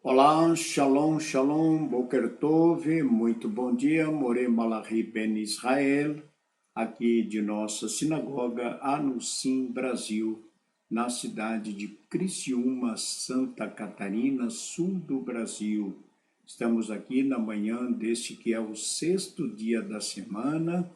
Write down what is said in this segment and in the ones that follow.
Olá, Shalom, Shalom, Boker Tov, muito bom dia, Moreh Malachi Ben Israel, aqui de nossa sinagoga Anusim Brasil, na cidade de Criciúma, Santa Catarina, sul do Brasil. Estamos aqui na manhã deste que é o sexto dia da semana.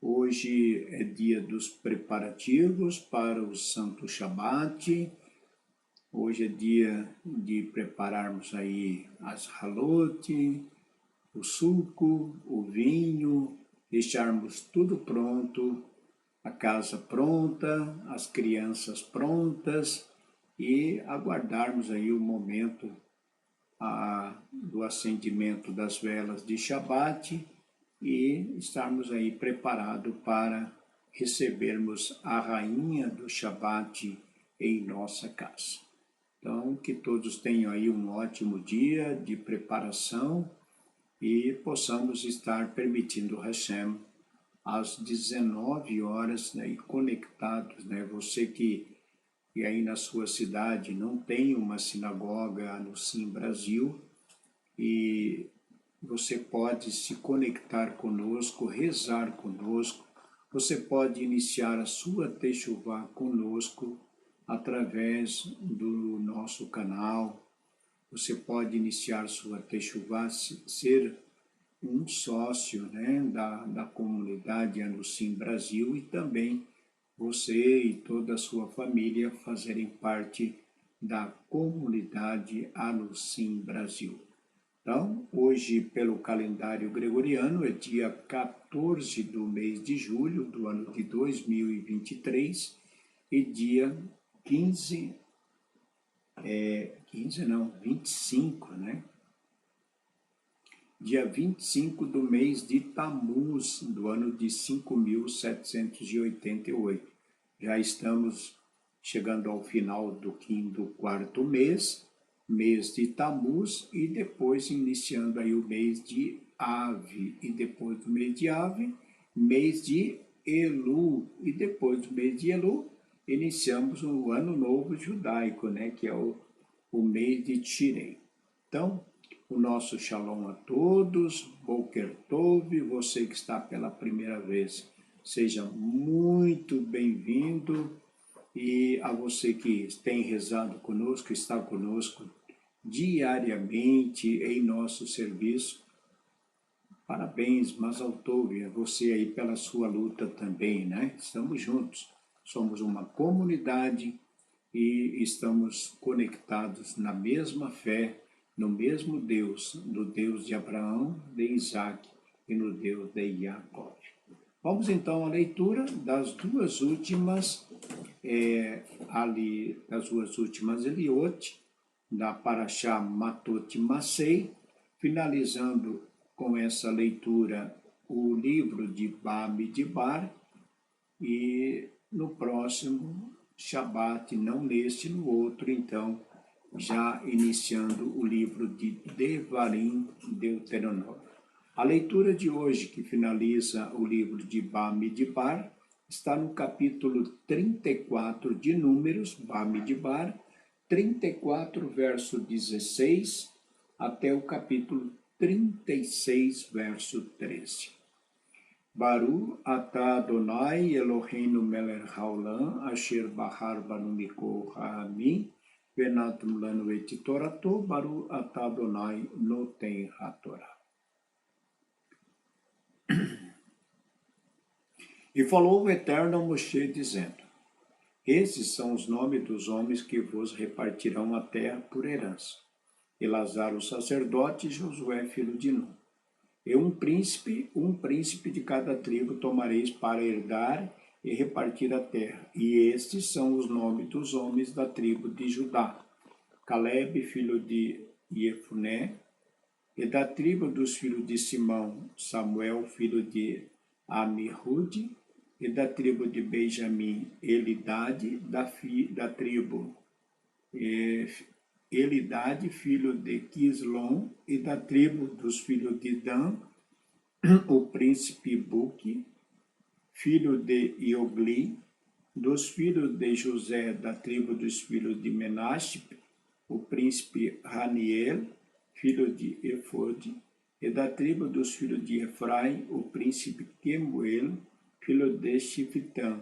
Hoje é dia dos preparativos para o Santo Shabat. Hoje é dia de prepararmos aí as halote, o suco, o vinho, deixarmos tudo pronto, a casa pronta, as crianças prontas e aguardarmos aí o momento do acendimento das velas de Shabat e estarmos aí preparados para recebermos a rainha do Shabat em nossa casa. Então, que todos tenham aí um ótimo dia de preparação e possamos estar permitindo Hashem às 19 horas, né, conectados, né? Você que aí na sua cidade não tem uma sinagoga no Sim Brasil e você pode se conectar conosco, rezar conosco, você pode iniciar a sua Teshuvá conosco através do nosso canal. Você pode iniciar sua Teshuvá, ser um sócio, né, da comunidade Anusim Brasil e também você e toda a sua família fazerem parte da comunidade Anusim Brasil. Então, hoje, pelo calendário gregoriano, é dia 14 do mês de julho do ano de 2023 e dia 25, né? Dia 25 do mês de Tammuz, do ano de 5.788. Já estamos chegando ao final do quarto mês de Tammuz, e depois iniciando aí o mês de Ave, e depois do mês de Ave, mês de Elu, e depois do mês de Elu, iniciamos o Ano Novo Judaico, né, que é o mês de Tirei. Então, o nosso Shalom a todos, Boker Tov, você que está pela primeira vez, seja muito bem-vindo, e a você que tem rezado conosco, está conosco diariamente em nosso serviço, parabéns, Mazal Tov, a você aí pela sua luta também, né? Estamos juntos, somos uma comunidade e estamos conectados na mesma fé, no mesmo Deus, no Deus de Abraão, de Isaac e no Deus de Jacó. Vamos então à leitura das duas últimas Eliot, da Parashá Matot Masei, finalizando com essa leitura o livro de Bamidbar, e no próximo Shabat, não neste, no outro, então, já iniciando o livro de Devarim, Deuteronômio. A leitura de hoje, que finaliza o livro de Bamidbar, está no capítulo 34 de Números, Bamidbar, 34, verso 16, até o capítulo 36, verso 13. Baru atah Adonai Eloheinu melech haolam asher bahar banu mikol ha'amim venatum lanu et torato Baru atah Adonai noten hatorá. E falou o Eterno a Moshe, dizendo: Esses são os nomes dos homens que vos repartirão a terra por herança. Elazar o sacerdote e Josué filho de Nun. E um príncipe de cada tribo tomareis para herdar e repartir a terra. E estes são os nomes dos homens da tribo de Judá: Caleb, filho de Jefuné, e da tribo dos filhos de Simão, Samuel, filho de Amihude, e da tribo de Benjamim, Elidade, da tribo Elidade, filho de Quislom, e da tribo dos filhos de Dan, o príncipe Buque, filho de Iogli, dos filhos de José, da tribo dos filhos de Menashe, o príncipe Haniel, filho de Efode, e da tribo dos filhos de Efraim, o príncipe Quemuel, filho de Shifitã,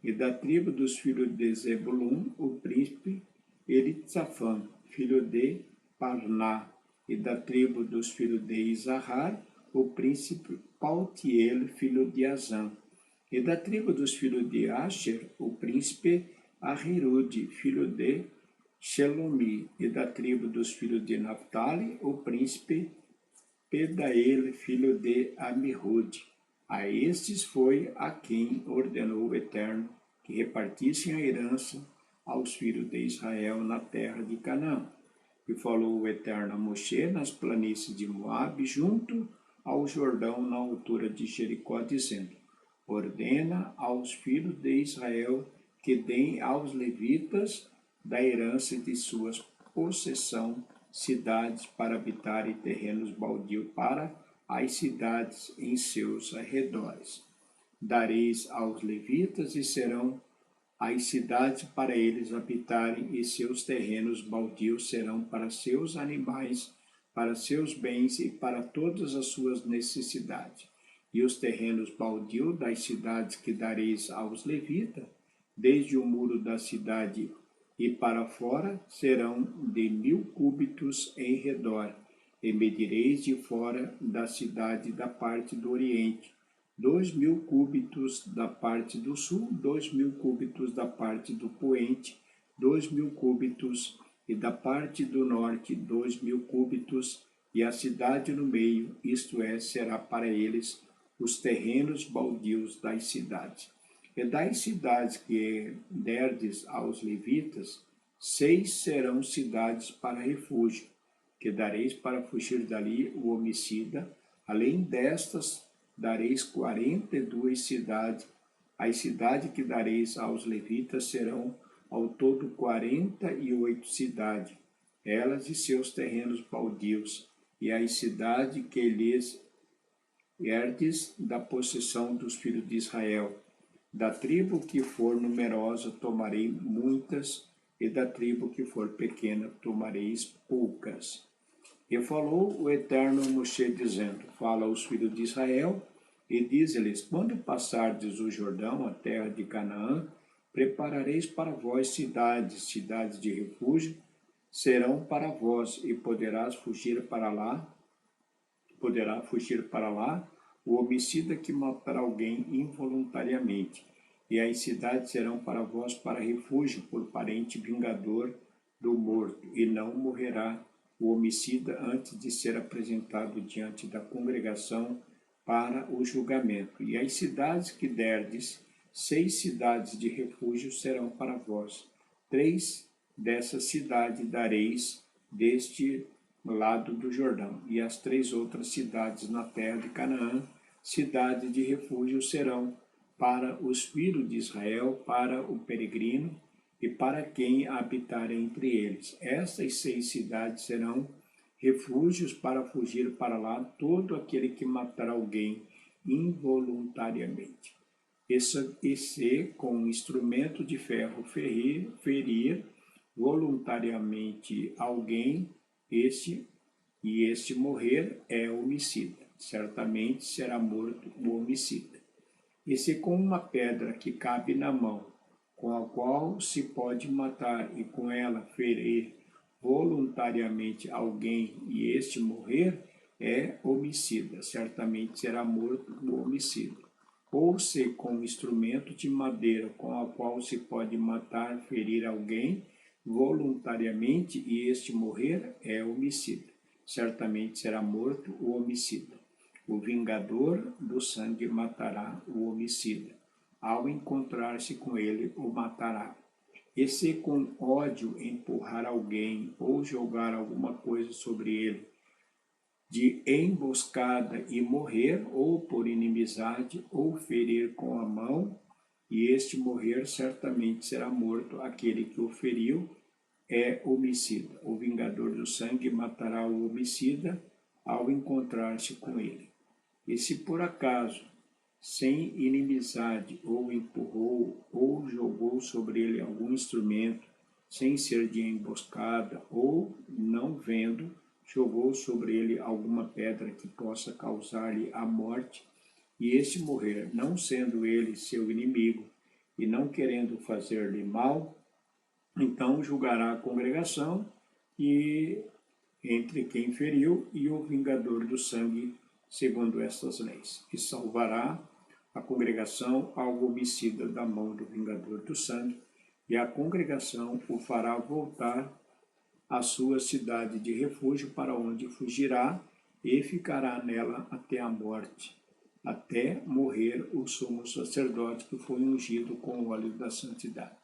e da tribo dos filhos de Zebulun, o príncipe Elitsafã, filho de Parná, e da tribo dos filhos de Isahar, o príncipe Paltiel, filho de Azã, e da tribo dos filhos de Asher, o príncipe Ahirude, filho de Shelomi, e da tribo dos filhos de Naphtali, o príncipe Pedael, filho de Amihude. A estes foi a quem ordenou o Eterno que repartissem a herança aos filhos de Israel na terra de Canaã. E falou o Eterno a Moshe nas planícies de Moabe, junto ao Jordão, na altura de Jericó, dizendo: ordena aos filhos de Israel que deem aos levitas da herança de suas possessão cidades para habitar e terrenos baldios para as cidades em seus arredores. Dareis aos levitas e serão as cidades para eles habitarem, e seus terrenos baldios serão para seus animais, para seus bens e para todas as suas necessidades. E os terrenos baldios das cidades que dareis aos levitas, desde o muro da cidade e para fora, serão de 1000 cúbitos em redor, e medireis de fora da cidade da parte do oriente 2000 cúbitos da parte do sul, 2000 cúbitos da parte do poente, 2000 cúbitos, e da parte do norte 2000 cúbitos, e a cidade no meio, isto é, será para eles os terrenos baldios das cidades. E das cidades que derdes aos levitas, 6 serão cidades para refúgio, que dareis para fugir dali o homicida. Além destas, dareis 42 cidades. As cidades que dareis aos levitas serão ao todo 48 cidades, elas e seus terrenos baldios, e as cidades que lhes herdes da possessão dos filhos de Israel. Da tribo que for numerosa tomarei muitas, e da tribo que for pequena tomareis poucas. E falou o Eterno a Moshe, dizendo: fala aos filhos de Israel, e diz-lhes: quando passardes o Jordão, a terra de Canaã, preparareis para vós cidades, cidades de refúgio, serão para vós, e poderá fugir para lá o homicida que matar alguém involuntariamente. E as cidades serão para vós para refúgio, por parente vingador do morto, e não morrerá o homicida antes de ser apresentado diante da congregação para o julgamento. E as cidades que derdes, 6 cidades de refúgio serão para vós. 3 dessas cidades dareis deste lado do Jordão, e as 3 outras cidades na terra de Canaã, cidades de refúgio, serão para os filhos de Israel, para o peregrino e para quem habitar entre eles. Estas 6 cidades serão refúgios para fugir para lá todo aquele que matar alguém involuntariamente. E se com instrumento de ferro ferir voluntariamente alguém, este morrer, é homicida. Certamente será morto o homicida. E se com uma pedra que cabe na mão, com a qual se pode matar, e com ela ferir voluntariamente alguém, e este morrer, é homicida. Certamente será morto o homicida. Ou se com instrumento de madeira, com a qual se pode matar, ferir alguém voluntariamente, e este morrer, é homicida. Certamente será morto o homicida. O vingador do sangue matará o homicida. Ao encontrar-se com ele, o matará. E se com ódio empurrar alguém ou jogar alguma coisa sobre ele, de emboscada e morrer, ou por inimizade, ou ferir com a mão, e este morrer, certamente será morto aquele que o feriu, é homicida. O vingador do sangue matará o homicida ao encontrar-se com ele. E se por acaso, sem inimizade, ou empurrou, ou jogou sobre ele algum instrumento, sem ser de emboscada, ou, não vendo, jogou sobre ele alguma pedra que possa causar-lhe a morte, e este morrer, não sendo ele seu inimigo, e não querendo fazer-lhe mal, então julgará a congregação e entre quem feriu e o vingador do sangue, segundo estas leis, e salvará a congregação ao homicida da mão do vingador do sangue, e a congregação o fará voltar à sua cidade de refúgio, para onde fugirá, e ficará nela até a morte, até morrer o sumo sacerdote que foi ungido com o óleo da santidade.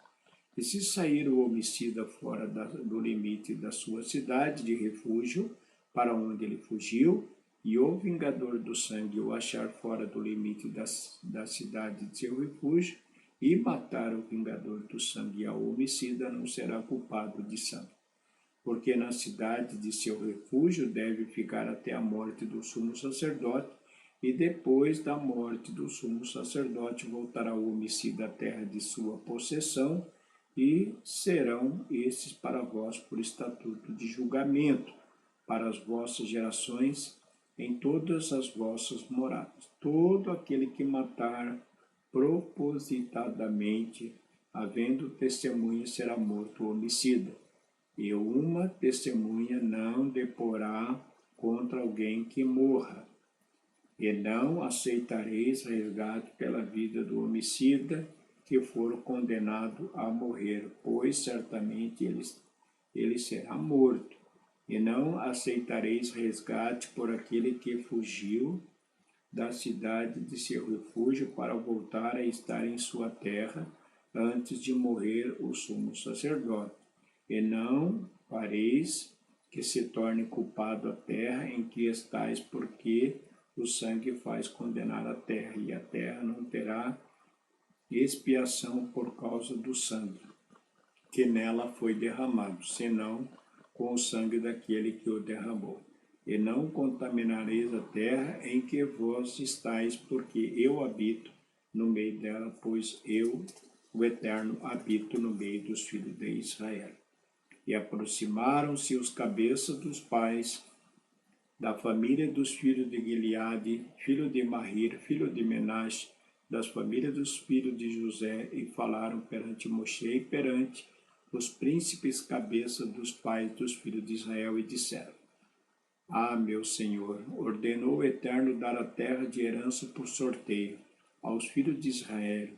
E se sair o homicida fora do limite da sua cidade de refúgio, para onde ele fugiu, e o vingador do sangue o achar fora do limite da cidade de seu refúgio, e matar o vingador do sangue ao homicida, não será culpado de sangue. Porque na cidade de seu refúgio deve ficar até a morte do sumo sacerdote, e depois da morte do sumo sacerdote voltará o homicida à terra de sua possessão, e serão estes para vós por estatuto de julgamento, para as vossas gerações, em todas as vossas moradas. Todo aquele que matar propositadamente, havendo testemunha, será morto homicida. E uma testemunha não deporá contra alguém que morra. E não aceitareis resgate pela vida do homicida, que for condenado a morrer, pois certamente ele será morto. E não aceitareis resgate por aquele que fugiu da cidade de seu refúgio para voltar a estar em sua terra antes de morrer o sumo sacerdote. E não fareis que se torne culpado a terra em que estáis, porque o sangue faz condenar a terra, e a terra não terá expiação por causa do sangue que nela foi derramado, senão com o sangue daquele que o derramou. E não contaminareis a terra em que vós estáis, porque eu habito no meio dela, pois eu, o Eterno, habito no meio dos filhos de Israel. E aproximaram-se os cabeças dos pais da família dos filhos de Gileade, filho de Mahir, filho de Menaxe, das famílias dos filhos de José, e falaram perante Moshe e perante os príncipes cabeças dos pais dos filhos de Israel, e disseram: Ah, meu Senhor, ordenou o Eterno dar a terra de herança por sorteio aos filhos de Israel,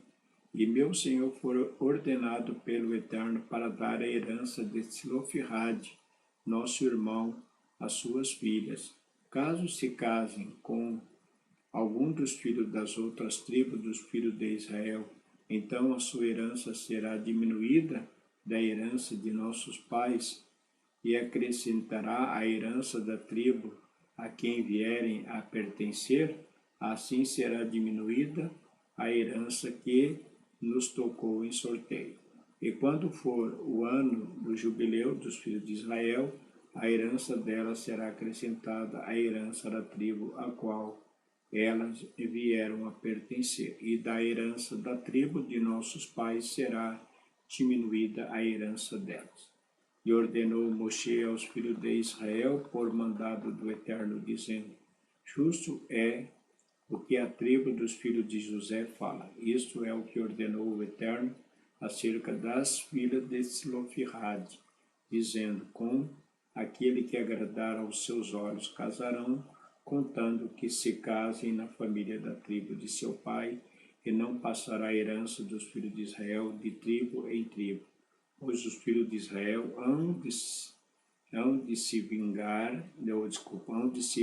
e meu Senhor foi ordenado pelo Eterno para dar a herança de Silofirade, nosso irmão, às suas filhas. Caso se casem com algum dos filhos das outras tribos dos filhos de Israel, então a sua herança será diminuída da herança de nossos pais, e acrescentará a herança da tribo a quem vierem a pertencer, assim será diminuída a herança que nos tocou em sorteio. E quando for o ano do jubileu dos filhos de Israel, a herança delas será acrescentada à herança da tribo a qual elas vieram a pertencer, e da herança da tribo de nossos pais será diminuída a herança delas. E ordenou Moshe aos filhos de Israel, por mandado do Eterno, dizendo: Justo é o que a tribo dos filhos de José fala. Isto é o que ordenou o Eterno acerca das filhas de Silofirade, dizendo: Com aquele que agradar aos seus olhos casarão, contando que se casem na família da tribo de seu pai, e não passará a herança dos filhos de Israel de tribo em tribo, pois os filhos de Israel hão de se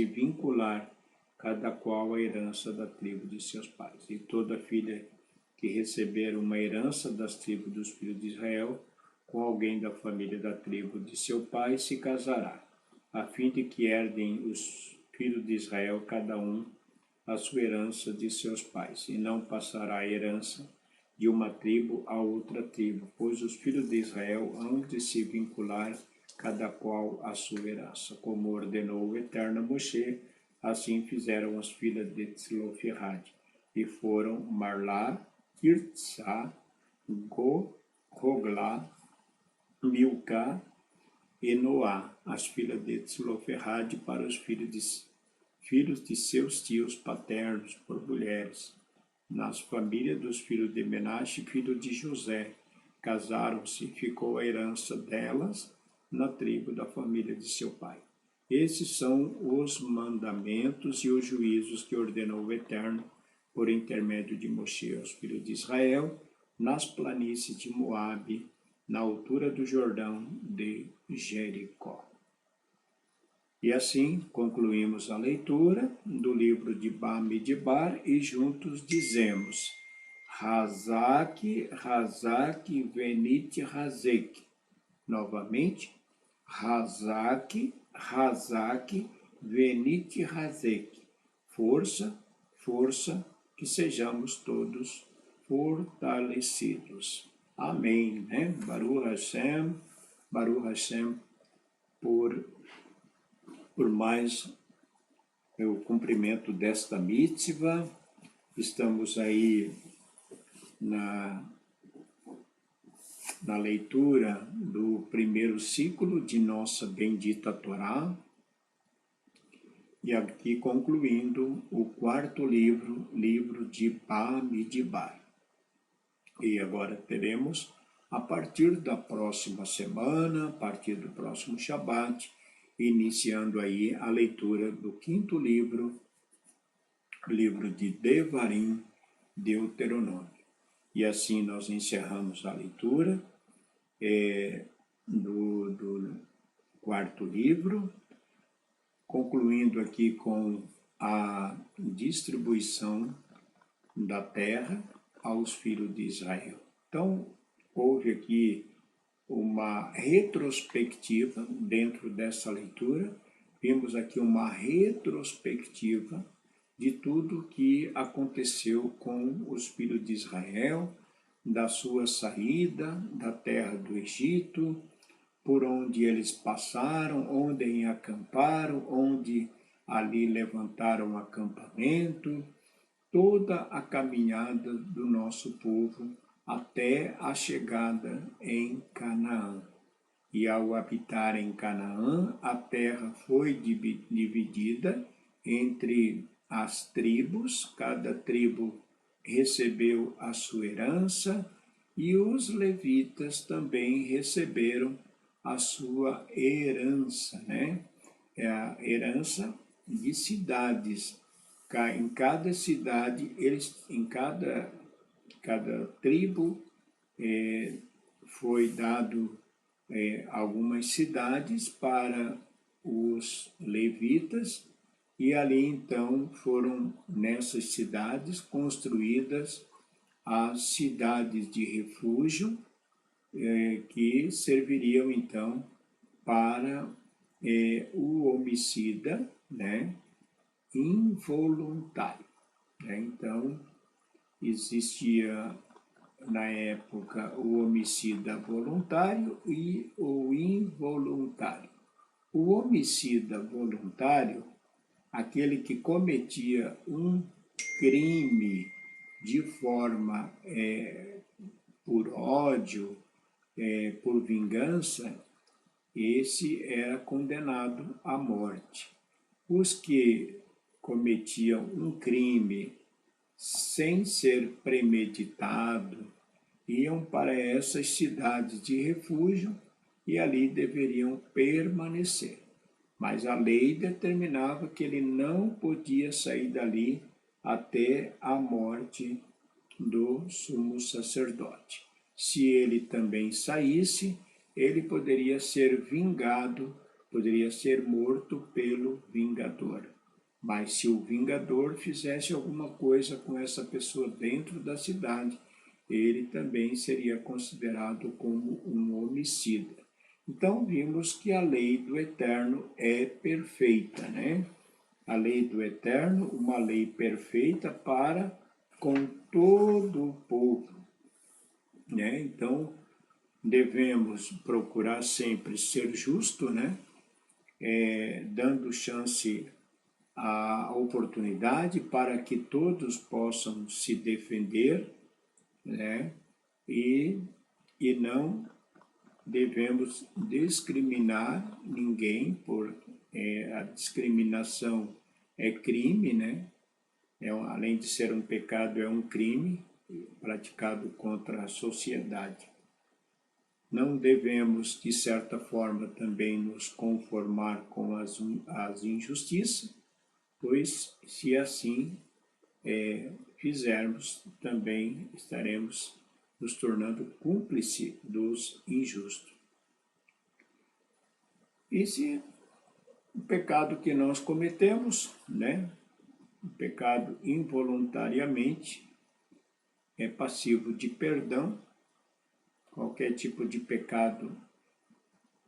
vincular, cada qual a herança da tribo de seus pais. E toda filha que receber uma herança das tribos dos filhos de Israel, com alguém da família da tribo de seu pai, se casará, a fim de que herdem os filhos de Israel, cada um, a sua herança de seus pais, e não passará a herança de uma tribo a outra tribo, pois os filhos de Israel hão de se vincular, cada qual a sua herança. Como ordenou o Eterno a Moshe, assim fizeram as filhas de Silofirade, e foram Marlá, Tirtzá, Roglá, Milcá e Noá, as filhas de Tzloferrade, para os filhos de seus tios paternos por mulheres. Nas famílias dos filhos de Menashe, filho de José, casaram-se e ficou a herança delas na tribo da família de seu pai. Esses são os mandamentos e os juízos que ordenou o Eterno por intermédio de Moshe aos filhos de Israel, nas planícies de Moabe, na altura do Jordão de Jericó. E assim concluímos a leitura do livro de Bamidbar e juntos dizemos: Hazak, Hazak, Venit, Hazek. Novamente, Hazak, Hazak, Venit, Hazek. Força, força, que sejamos todos fortalecidos. Amém, né? Baruch Hashem, por mais o cumprimento desta mitzvah. Estamos aí na leitura do primeiro ciclo de nossa bendita Torá, e aqui concluindo o quarto livro de Bamidbar. E agora teremos, a partir da próxima semana, a partir do próximo Shabat, iniciando aí a leitura do quinto livro de Devarim, Deuteronômio. E assim nós encerramos a leitura do quarto livro, concluindo aqui com a distribuição da terra aos filhos de Israel. Então, houve aqui uma retrospectiva dentro dessa leitura. Vimos aqui uma retrospectiva de tudo que aconteceu com os filhos de Israel, da sua saída da terra do Egito, por onde eles passaram, onde acamparam, onde ali levantaram acampamento, toda a caminhada do nosso povo até a chegada em Canaã. E ao habitar em Canaã, a terra foi dividida entre as tribos, cada tribo recebeu a sua herança, e os levitas também receberam a sua herança, né? É a herança de cidades. Em cada cidade, em cada tribo foi dado algumas cidades para os levitas, e ali então foram nessas cidades construídas as cidades de refúgio, que serviriam então para o homicida, né, involuntário. Né? Então, existia na época o homicida voluntário e o involuntário. O homicida voluntário, aquele que cometia um crime de forma por ódio, por vingança, esse era condenado à morte. Os que cometiam um crime sem ser premeditado iam para essas cidades de refúgio e ali deveriam permanecer. Mas a lei determinava que ele não podia sair dali até a morte do sumo sacerdote. Se ele também saísse, ele poderia ser vingado, poderia ser morto pelo vingador. Mas se o vingador fizesse alguma coisa com essa pessoa dentro da cidade, ele também seria considerado como um homicida. Então, vimos que a lei do Eterno é perfeita, né? A lei do Eterno, uma lei perfeita para com todo o povo, né? Então, devemos procurar sempre ser justo, né? Dando chance a oportunidade para que todos possam se defender, né? E não devemos discriminar ninguém, a discriminação é crime, né? Além de ser um pecado, é um crime praticado contra a sociedade. Não devemos, de certa forma, também nos conformar com as injustiças, pois, se assim fizermos, também estaremos nos tornando cúmplice dos injustos. Esse é o pecado que nós cometemos, né? O pecado involuntariamente é passivo de perdão. Qualquer tipo de pecado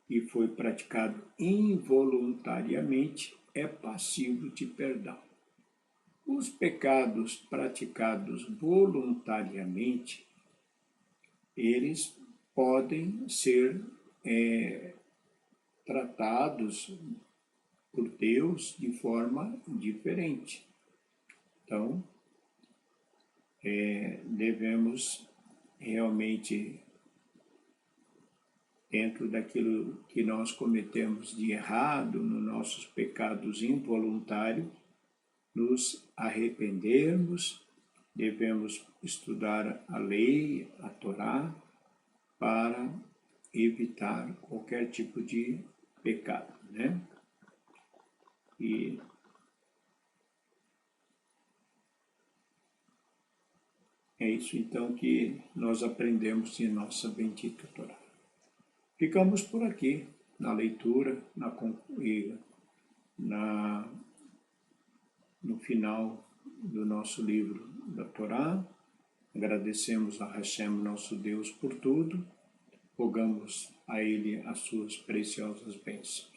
que foi praticado involuntariamente é passivo de perdão. Os pecados praticados voluntariamente, eles podem ser tratados por Deus de forma diferente. Então, devemos realmente, dentro daquilo que nós cometemos de errado, nos nossos pecados involuntários, nos arrependermos, devemos estudar a lei, a Torá, para evitar qualquer tipo de pecado, né? E é isso então que nós aprendemos em nossa bendita Torá. Ficamos por aqui na leitura, no final do nosso livro da Torá. Agradecemos a Hashem, nosso Deus, por tudo. Rogamos a Ele as suas preciosas bênçãos.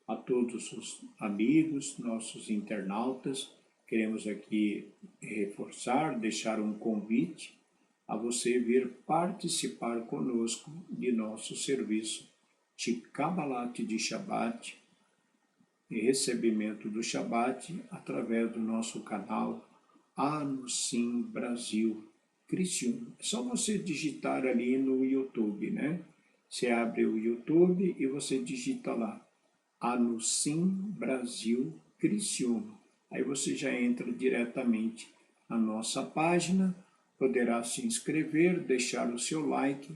A todos os amigos, nossos internautas, queremos aqui reforçar, deixar um convite a você vir participar conosco de nosso serviço de Kabbalat de Shabbat e recebimento do Shabbat através do nosso canal Anusim Brasil Criciúma. É só você digitar ali no YouTube, né? Você abre o YouTube e você digita lá Anusim Brasil Criciúma. Aí você já entra diretamente na nossa página, poderá se inscrever, deixar o seu like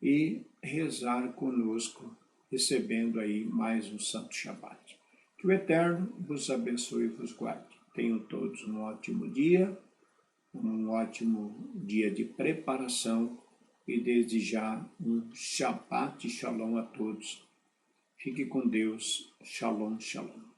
e rezar conosco, recebendo aí mais um Santo Shabbat. Que o Eterno vos abençoe e vos guarde. Tenham todos um ótimo dia de preparação e desde já um Shabbat Shalom a todos. Fique com Deus. Shalom, shalom.